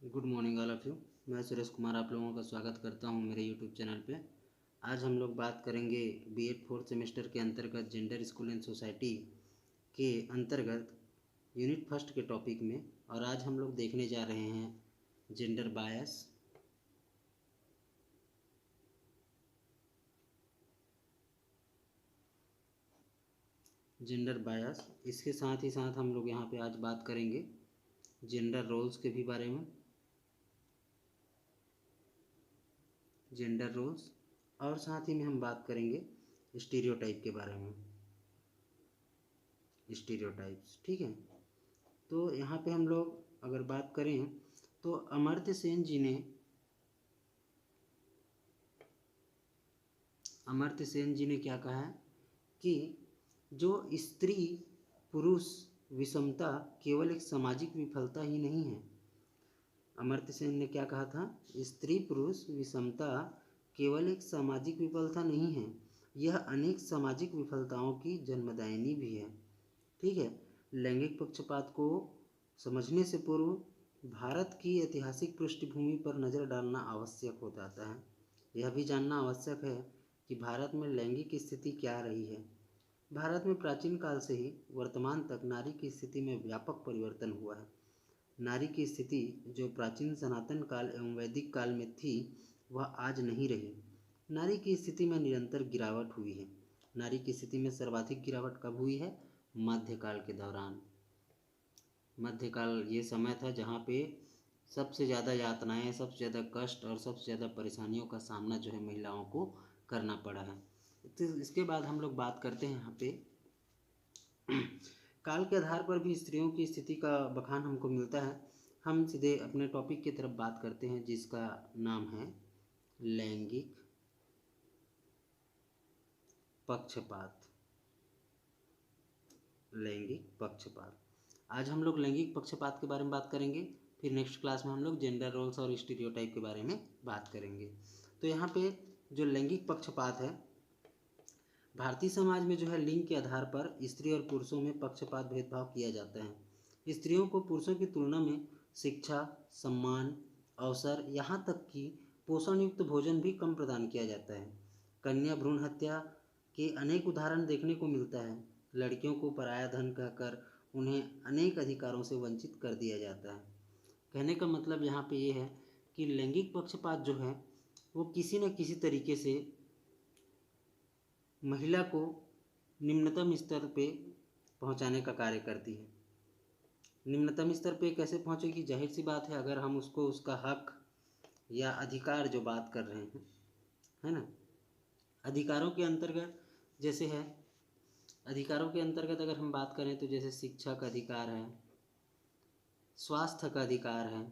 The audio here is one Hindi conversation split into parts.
Good morning all of you. मैं सुरेश कुमार आप लोगों का स्वागत करता हूं मेरे यूट्यूब चैनल पे। आज हम लोग बात करेंगे बीएड फोर्थ सेमेस्टर के अंतर्गत जेंडर स्कूल एंड सोसाइटी के अंतर्गत यूनिट फर्स्ट के टॉपिक में। और आज हम लोग देखने जा रहे हैं जेंडर बायस। जेंडर बायस इसके साथ ही साथ हम लोग यहाँ पे आज बात करेंगे जेंडर रोल्स के भी बारे में, जेंडर रोल्स, और साथ ही में हम बात करेंगे स्टीरियोटाइप के बारे में, स्टीरियोटाइप्स। ठीक है, तो यहाँ पे हम लोग अगर बात करें तो अमर्त्य सेन जी ने क्या कहा है कि जो स्त्री पुरुष विषमता केवल एक सामाजिक विफलता ही नहीं है। अमर्त्य सेन ने क्या कहा था? स्त्री पुरुष विषमता केवल एक सामाजिक विफलता नहीं है, यह अनेक सामाजिक विफलताओं की जन्मदायिनी भी है। ठीक है, लैंगिक पक्षपात को समझने से पूर्व भारत की ऐतिहासिक पृष्ठभूमि पर नज़र डालना आवश्यक हो जाता है। यह भी जानना आवश्यक है कि भारत में लैंगिक स्थिति क्या रही है। भारत में प्राचीन काल से ही वर्तमान तक नारी की स्थिति में व्यापक परिवर्तन हुआ है। नारी की स्थिति जो प्राचीन सनातन काल एवं वैदिक काल में थी वह आज नहीं रही। नारी की स्थिति में निरंतर गिरावट हुई है। नारी की स्थिति में सर्वाधिक गिरावट कब हुई है? मध्यकाल के दौरान। मध्यकाल ये समय था जहाँ पे सबसे ज़्यादा यातनाएं, सबसे ज़्यादा कष्ट और सबसे ज़्यादा परेशानियों का सामना जो है महिलाओं को करना पड़ा है। तो इसके बाद हम लोग बात करते हैं यहाँ पे काल के आधार पर भी स्त्रियों की स्थिति का बखान हमको मिलता है। हम सीधे अपने टॉपिक की तरफ बात करते हैं जिसका नाम है लैंगिक पक्षपात। लैंगिक पक्षपात। आज हम लोग लैंगिक पक्षपात के बारे में बात करेंगे, फिर नेक्स्ट क्लास में हम लोग जेंडर रोल्स और स्टीरियोटाइप के बारे में बात करेंगे। तो यहाँ पे जो लैंगिक पक्षपात है, भारतीय समाज में जो है लिंग के आधार पर स्त्री और पुरुषों में पक्षपात भेदभाव किया जाता है। स्त्रियों को पुरुषों की तुलना में शिक्षा, सम्मान, अवसर, यहाँ तक कि पोषण युक्त भोजन भी कम प्रदान किया जाता है। कन्या भ्रूण हत्या के अनेक उदाहरण देखने को मिलता है। लड़कियों को पराया धन कहकर उन्हें अनेक अधिकारों से वंचित कर दिया जाता है। कहने का मतलब यहाँ पे ये है कि लैंगिक पक्षपात जो है वो किसी न किसी तरीके से महिला को निम्नतम स्तर पे पहुंचाने का कार्य करती है। निम्नतम स्तर पे कैसे पहुंचेगी? जाहिर सी बात है, अगर हम उसको उसका हक या अधिकार जो बात कर रहे हैं, है ना, अधिकारों के अंतर्गत जैसे है, अधिकारों के अंतर्गत अगर हम बात करें तो जैसे शिक्षा का अधिकार है, स्वास्थ्य का अधिकार है,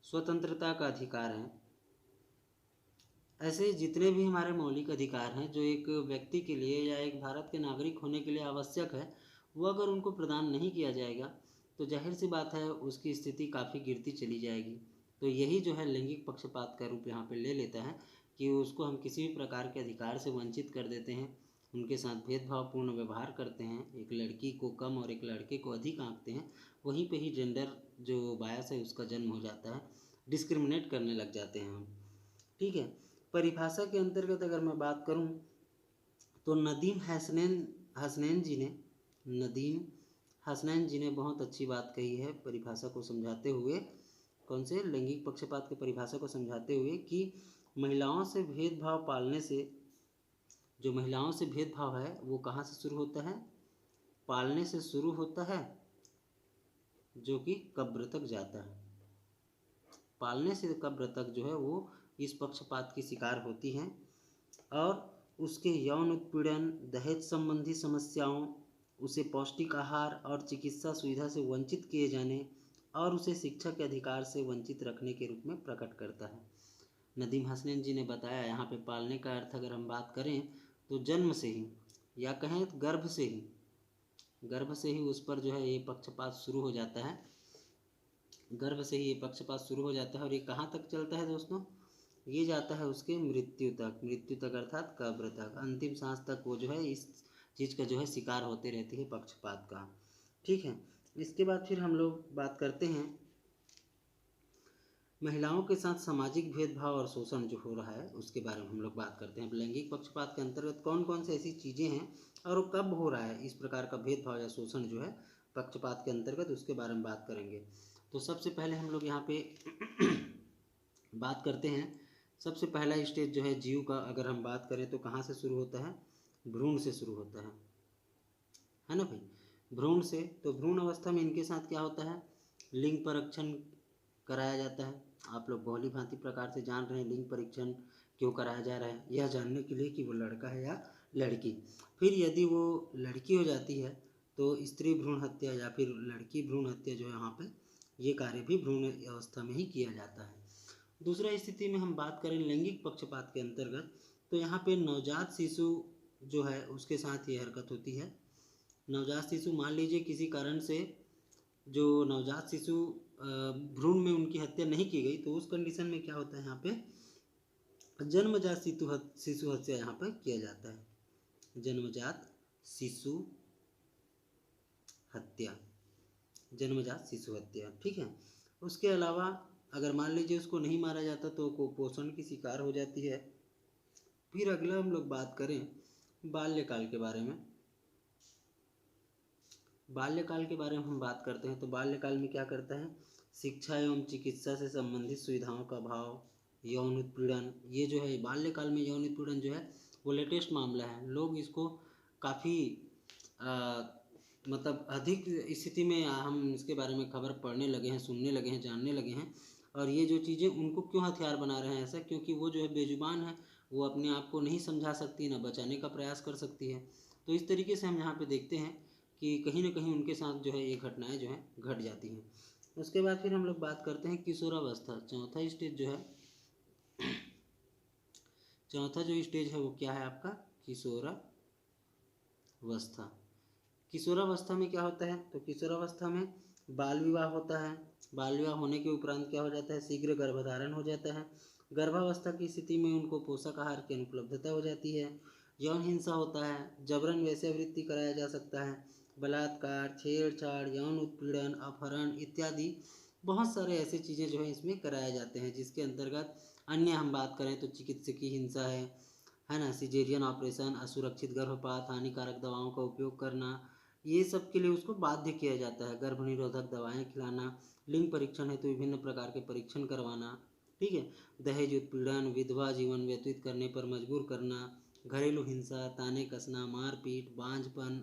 स्वतंत्रता का अधिकार है। ऐसे जितने भी हमारे मौलिक अधिकार हैं जो एक व्यक्ति के लिए या एक भारत के नागरिक होने के लिए आवश्यक है, वो अगर उनको प्रदान नहीं किया जाएगा तो जाहिर सी बात है उसकी स्थिति काफ़ी गिरती चली जाएगी। तो यही जो है लैंगिक पक्षपात का रूप यहाँ पे ले लेता है कि उसको हम किसी भी प्रकार के अधिकार से वंचित कर देते हैं, उनके साथ भेदभावपूर्ण व्यवहार करते हैं, एक लड़की को कम और एक लड़के को अधिक आंकते हैं। वहीं पे ही जेंडर जो बायस है उसका जन्म हो जाता है, डिस्क्रिमिनेट करने लग जाते हैं हम। ठीक है, परिभाषा के अंतर्गत अगर मैं बात करूं तो नदीम हसनैन जी ने बहुत अच्छी बात कही है परिभाषा को समझाते हुए। कौन से? लैंगिक पक्षपात की परिभाषा को समझाते हुए कि महिलाओं से भेदभाव पालने से, जो महिलाओं से भेदभाव है वो कहाँ से शुरू होता है? पालने से शुरू होता है, जो कि कब्र तक जाता है। पालने से कब्र तक जो है वो इस पक्षपात की शिकार होती हैं और उसके यौन उत्पीड़न, दहेज संबंधी समस्याओं, उसे पौष्टिक आहार और चिकित्सा सुविधा से वंचित किए जाने और उसे शिक्षा के अधिकार से वंचित रखने के रूप में प्रकट करता है। नदीम हसनैन जी ने बताया यहाँ पे पालने का अर्थ अगर हम बात करें तो जन्म से ही या कहें तो गर्भ से ही उस पर जो है ये पक्षपात शुरू हो जाता है। गर्भ से ही ये पक्षपात शुरू हो जाता है और ये कहाँ तक चलता है दोस्तों? ये जाता है उसके मृत्यु तक अर्थात कब्र तक, अंतिम सांस तक वो जो है इस चीज़ का जो है शिकार होते रहती है पक्षपात का। ठीक है, इसके बाद फिर हम लोग बात करते हैं महिलाओं के साथ सामाजिक भेदभाव और शोषण जो हो रहा है उसके बारे में हम लोग बात करते हैं। लैंगिक पक्षपात के अंतर्गत कौन कौन सी ऐसी चीज़ें हैं और वो कब हो रहा है, इस प्रकार का भेदभाव या शोषण जो है पक्षपात के अंतर्गत, उसके बारे में बात करेंगे। तो सबसे पहले हम लोग यहाँ पे बात करते हैं। सबसे पहला स्टेज जो है जीव का, अगर हम बात करें तो कहाँ से शुरू होता है, भ्रूण से शुरू होता है ना भाई, भ्रूण से। तो भ्रूण अवस्था में इनके साथ क्या होता है, लिंग परीक्षण कराया जाता है। आप लोग भली भांति प्रकार से जान रहे हैं लिंग परीक्षण क्यों कराया जा रहा है, यह जानने के लिए कि वो लड़का है या लड़की। फिर यदि वो लड़की हो जाती है तो स्त्री भ्रूण हत्या या फिर लड़की भ्रूण हत्या जो है यहाँ पे ये कार्य भी भ्रूण अवस्था में ही किया जाता है। दूसरा स्थिति में हम बात करें लैंगिक पक्षपात के अंतर्गत, तो यहाँ पे नवजात शिशु जो है उसके साथ ये हरकत होती है। नवजात शिशु, मान लीजिए किसी कारण से जो नवजात शिशु भ्रूण में उनकी हत्या नहीं की गई, तो उस कंडीशन में क्या होता है, यहाँ पे जन्मजात शिशु हत्या यहाँ पर किया जाता है। जन्मजात शिशु हत्या, जन्मजात शिशु हत्या, ठीक है। उसके अलावा अगर मान लीजिए उसको नहीं मारा जाता तो कुपोषण की शिकार हो जाती है। फिर अगला हम लोग बात करें बाल्यकाल के बारे में। बाल्यकाल के बारे में हम बात करते हैं तो बाल्यकाल में क्या करता है, शिक्षा एवं चिकित्सा से संबंधित सुविधाओं का अभाव, यौन उत्पीड़न। ये जो है बाल्यकाल में यौन उत्पीड़न जो है वो लेटेस्ट मामला है। लोग इसको काफ़ी मतलब अधिक स्थिति में हम इसके बारे में खबर पढ़ने लगे हैं, सुनने लगे हैं, जानने लगे हैं। और ये जो चीज़ें उनको क्यों हथियार बना रहे हैं, ऐसा क्योंकि वो जो है बेजुबान है, वो अपने आप को नहीं समझा सकती, ना बचाने का प्रयास कर सकती है। तो इस तरीके से हम यहाँ पे देखते हैं कि कहीं ना कहीं उनके साथ जो है ये घटनाएं जो हैं घट जाती हैं। उसके बाद फिर हम लोग बात करते हैं किशोरावस्था। चौथा स्टेज जो है, चौथा जो स्टेज है वो क्या है आपका, किशोरावस्था। किशोरावस्था में क्या होता है, तो किशोरावस्था में बाल विवाह होता है। बाल विवाह होने के उपरांत क्या हो जाता है, शीघ्र गर्भधारण हो जाता है। गर्भावस्था की स्थिति में उनको पोषक आहार की अनुपलब्धता हो जाती है। यौन हिंसा होता है, जबरन वैश्यावृत्ति कराया जा सकता है, बलात्कार, छेड़छाड़, यौन उत्पीड़न, अपहरण इत्यादि बहुत सारे ऐसे चीज़ें जो है इसमें कराए जाते हैं। जिसके अंतर्गत अन्य हम बात करें तो चिकित्सकीय हिंसा है ना, सिजेरियन ऑपरेशन, असुरक्षित गर्भपात, हानिकारक दवाओं का उपयोग करना, ये सब के लिए उसको बाध्य किया जाता है। गर्भ निरोधक दवाएं खिलाना, लिंग परीक्षण हेतु विभिन्न प्रकार के परीक्षण करवाना, ठीक है। दहेज उत्पीड़न, विधवा जीवन व्यतीत करने पर मजबूर करना, घरेलू हिंसा, ताने कसना, मारपीट, बांझपन,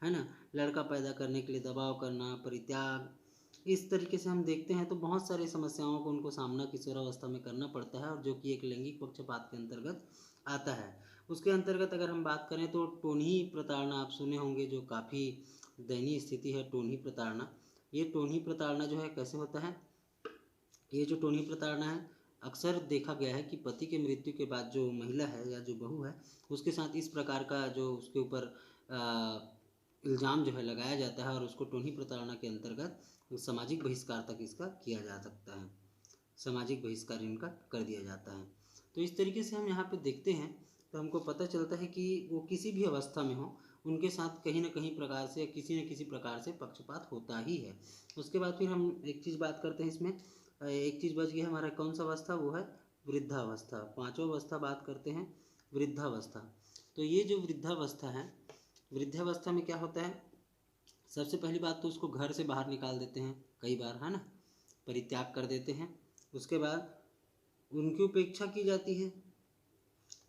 है ना, लड़का पैदा करने के लिए दबाव करना, परित्याग। इस तरीके से हम देखते हैं तो बहुत सारी समस्याओं को उनको सामना किशोरावस्था में करना पड़ता है, और जो कि एक लैंगिक पक्षपात के अंतर्गत आता है। उसके अंतर्गत अगर हम बात करें तो टोन्ही प्रताड़ना आप सुने होंगे, जो काफ़ी दयनीय स्थिति है टोन्ही प्रताड़ना। ये टोन्ही प्रताड़ना जो है कैसे होता है, ये जो टोन्ही प्रताड़ना है अक्सर देखा गया है कि पति के मृत्यु के बाद जो महिला है या जो बहू है उसके साथ इस प्रकार का जो उसके ऊपर इल्ज़ाम जो है लगाया जाता है, और उसको टोन्ही प्रताड़ना के अंतर्गत सामाजिक बहिष्कार तक इसका किया जा सकता है। सामाजिक बहिष्कार इनका कर दिया जाता है। तो इस तरीके से हम यहाँ पे देखते हैं तो हमको पता चलता है कि वो किसी भी अवस्था में हो उनके साथ कहीं ना कहीं प्रकार से किसी न किसी प्रकार से पक्षपात होता ही है। उसके बाद फिर हम एक चीज़ बात करते हैं इसमें, एक चीज़ बच गया हमारा, कौन सा अवस्था, वो है वृद्धावस्था। पांचवा अवस्था बात करते हैं वृद्धावस्था। तो ये जो वृद्धावस्था है, वृद्धावस्था में क्या होता है, सबसे पहली बात तो उसको घर से बाहर निकाल देते हैं कई बार, है ना, परित्याग कर देते हैं। उसके बाद उनकी उपेक्षा की जाती है।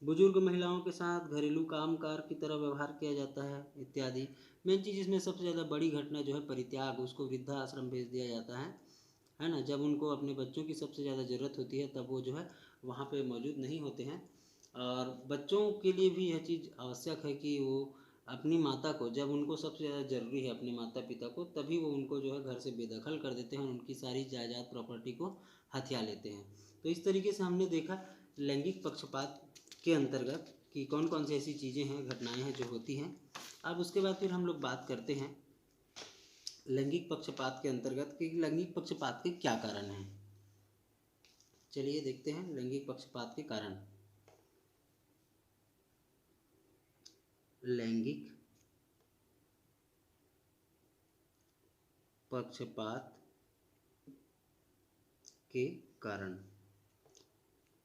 बुजुर्ग महिलाओं के साथ घरेलू कामकाज की तरह व्यवहार किया जाता है इत्यादि। मेन चीज़ इसमें सबसे ज़्यादा बड़ी घटना जो है परित्याग, उसको वृद्धाश्रम भेज दिया जाता है ना। जब उनको अपने बच्चों की सबसे ज़्यादा ज़रूरत होती है तब वो जो है वहाँ पे मौजूद नहीं होते हैं। और बच्चों के लिए भी यह चीज़ आवश्यक है कि वो अपनी माता को, जब उनको सबसे ज़्यादा ज़रूरी है अपने माता पिता को, तभी वो उनको जो है घर से बेदखल कर देते हैं और उनकी सारी जायदाद प्रॉपर्टी को हथिया लेते हैं। तो इस तरीके से हमने देखा लैंगिक पक्षपात के अंतर्गत कि कौन कौन सी ऐसी चीज़ें हैं, घटनाएं हैं जो होती हैं। अब उसके बाद फिर हम लोग बात करते हैं लैंगिक पक्षपात के अंतर्गत कि लैंगिक पक्षपात के क्या कारण हैं। चलिए देखते हैं लैंगिक पक्षपात के कारण। लैंगिक पक्षपात के कारण।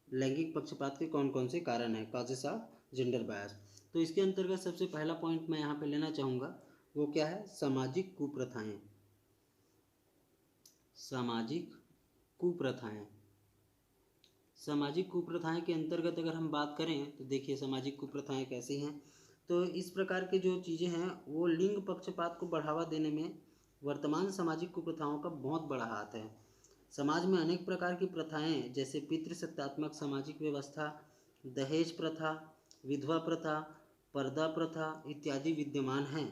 लैंगिक पक्षपात के कौन कौन से कारण हैं, कॉजेस ऑफ जेंडर बायस। तो इसके अंतर्गत सबसे पहला पॉइंट मैं यहाँ पे लेना चाहूँगा, वो क्या है, सामाजिक कुप्रथाएं। सामाजिक कुप्रथाएं। सामाजिक कुप्रथाएं के अंतर्गत अगर हम बात करें तो देखिए सामाजिक कुप्रथाएं कैसी हैं। तो इस प्रकार की जो चीज़ें हैं वो लिंग पक्षपात को बढ़ावा देने में वर्तमान सामाजिक कुप्रथाओं का बहुत बड़ा हाथ है। समाज में अनेक प्रकार की प्रथाएं जैसे पितृसत्तात्मक सामाजिक व्यवस्था, दहेज प्रथा, विधवा प्रथा, पर्दा प्रथा इत्यादि विद्यमान हैं।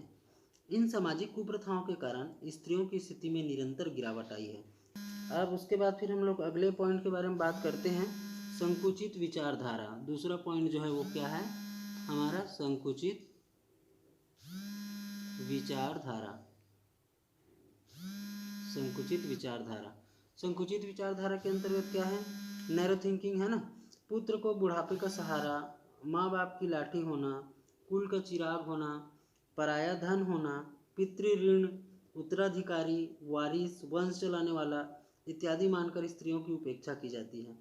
इन सामाजिक कुप्रथाओं के कारण स्त्रियों की स्थिति में निरंतर गिरावट आई है। अब उसके बाद फिर हम लोग अगले पॉइंट के बारे में बात करते हैं, संकुचित विचारधारा। दूसरा पॉइंट जो है वो क्या है हमारा, संकुचित विचारधारा। संकुचित विचारधारा। संकुचित विचारधारा के अंतर्गत क्या है, नैरो थिंकिंग है ना, पुत्र को बुढ़ापे का सहारा, माँ बाप की लाठी होना, कुल का चिराग होना, पराया धन होना, पितृ ऋण, उत्तराधिकारी, वारिस, वंश चलाने वाला इत्यादि मानकर स्त्रियों की उपेक्षा की जाती है,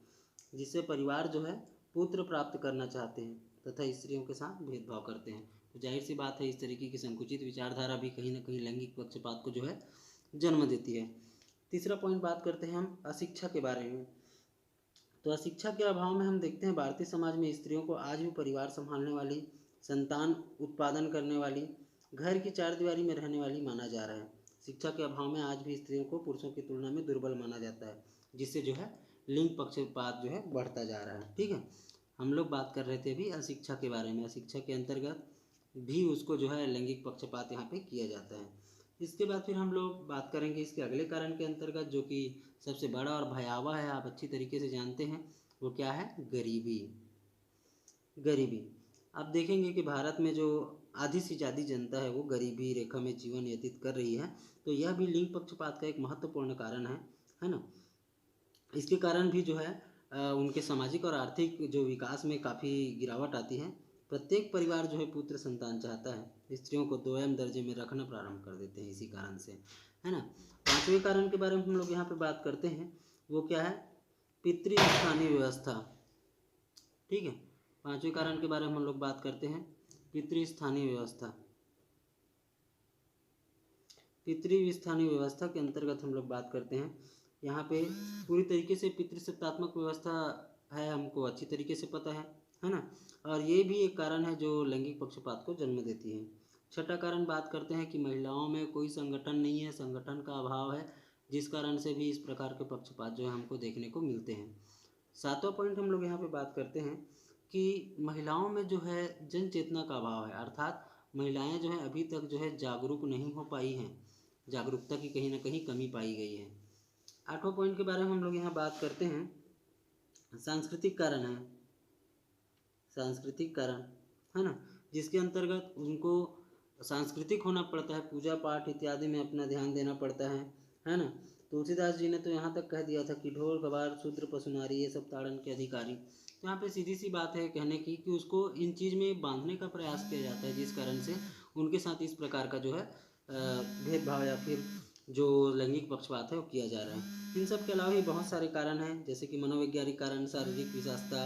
जिससे परिवार जो है पुत्र प्राप्त करना चाहते हैं तथा स्त्रियों के साथ भेदभाव करते हैं। तो जाहिर सी बात है इस तरीके की संकुचित विचारधारा भी कहीं ना कहीं लैंगिक पक्षपात को जो है जन्म देती है। तीसरा पॉइंट बात करते हैं हम अशिक्षा के बारे में। तो अशिक्षा के अभाव में हम देखते हैं भारतीय समाज में स्त्रियों को आज भी परिवार संभालने वाली, संतान उत्पादन करने वाली, घर की चार दीवारी में रहने वाली माना जा रहा है। शिक्षा के अभाव में आज भी स्त्रियों को पुरुषों की तुलना में दुर्बल माना जाता है, जिससे जो है लिंग पक्षपात जो है बढ़ता जा रहा है। ठीक है, हम लोग बात कर रहे थे अभी अशिक्षा के बारे में। अशिक्षा के अंतर्गत भी उसको जो है लैंगिक पक्षपात यहाँ पे किया जाता है। इसके बाद फिर हम लोग बात करेंगे इसके अगले कारण के अंतर्गत, जो कि सबसे बड़ा और भयावह है, आप अच्छी तरीके से जानते हैं, वो क्या है, गरीबी। गरीबी। आप देखेंगे कि भारत में जो आधी से ज़्यादा जनता है वो गरीबी रेखा में जीवन व्यतीत कर रही है। तो यह भी लिंग पक्षपात का एक महत्वपूर्ण कारण है ना। इसके कारण भी जो है उनके सामाजिक और आर्थिक जो विकास में काफ़ी गिरावट आती है। प्रत्येक परिवार जो है पुत्र संतान चाहता है, स्त्रियों को दोयम दर्जे में रखना प्रारंभ कर देते हैं इसी कारण से, है ना। पांचवें कारण के बारे में हम लोग यहाँ पे बात करते हैं, वो क्या है, पितृस्थानीय व्यवस्था। ठीक है, पांचवें कारण के बारे में हम लोग बात करते हैं, पितृस्थानीय व्यवस्था। पितृस्थानीय व्यवस्था के अंतर्गत हम लोग बात करते हैं, यहाँ पे पूरी तरीके से पितृसत्तात्मक व्यवस्था है, हमको अच्छी तरीके से पता है ना। और ये भी एक कारण है जो लैंगिक पक्षपात को जन्म देती है। छठा कारण बात करते हैं कि महिलाओं में कोई संगठन नहीं है, संगठन का अभाव है, जिस कारण से भी इस प्रकार के पक्षपात जो है हमको देखने को मिलते हैं। सातवां पॉइंट हम लोग यहाँ पे बात करते हैं कि महिलाओं में जो है जन चेतना का अभाव है, अर्थात महिलाएं जो है अभी तक जो है जागरूक नहीं हो पाई हैं, जागरूकता की कहीं ना कहीं कमी पाई गई है। आठवां पॉइंट के बारे में हम लोग यहाँ बात करते हैं, सांस्कृतिक कारण है, सांस्कृतिक कारण है ना, जिसके अंतर्गत उनको सांस्कृतिक होना पड़ता है, पूजा पाठ इत्यादि में अपना ध्यान देना पड़ता है ना। तुलसीदास जी ने तो यहाँ तक कह दिया था कि ढोल गवार शूद्र पशु नारी ये सब ताड़न के अधिकारी। तो यहाँ पे सीधी सी बात है कहने की कि उसको इन चीज़ में बांधने का प्रयास किया जाता है, जिस कारण से उनके साथ इस प्रकार का जो है भेदभाव या फिर जो लैंगिक पक्षपात है वो किया जा रहा है। इन सब के अलावा भी बहुत सारे कारण हैं, जैसे कि मनोवैज्ञानिक कारण, शारीरिक विशेषता,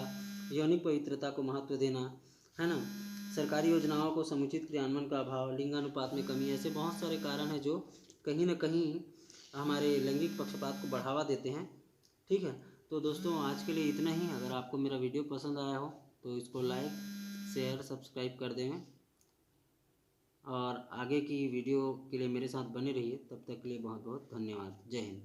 यौनिक पवित्रता को महत्व देना, है ना, सरकारी योजनाओं को समुचित क्रियान्वयन का अभाव, लिंगानुपात में कमी, ऐसे बहुत सारे कारण हैं जो कहीं ना कहीं हमारे लैंगिक पक्षपात को बढ़ावा देते हैं। ठीक है, तो दोस्तों आज के लिए इतना ही। अगर आपको मेरा वीडियो पसंद आया हो तो इसको लाइक शेयर सब्सक्राइब कर दें और आगे की वीडियो के लिए मेरे साथ बने रहिए। तब तक के लिए बहुत बहुत धन्यवाद। जय हिंद।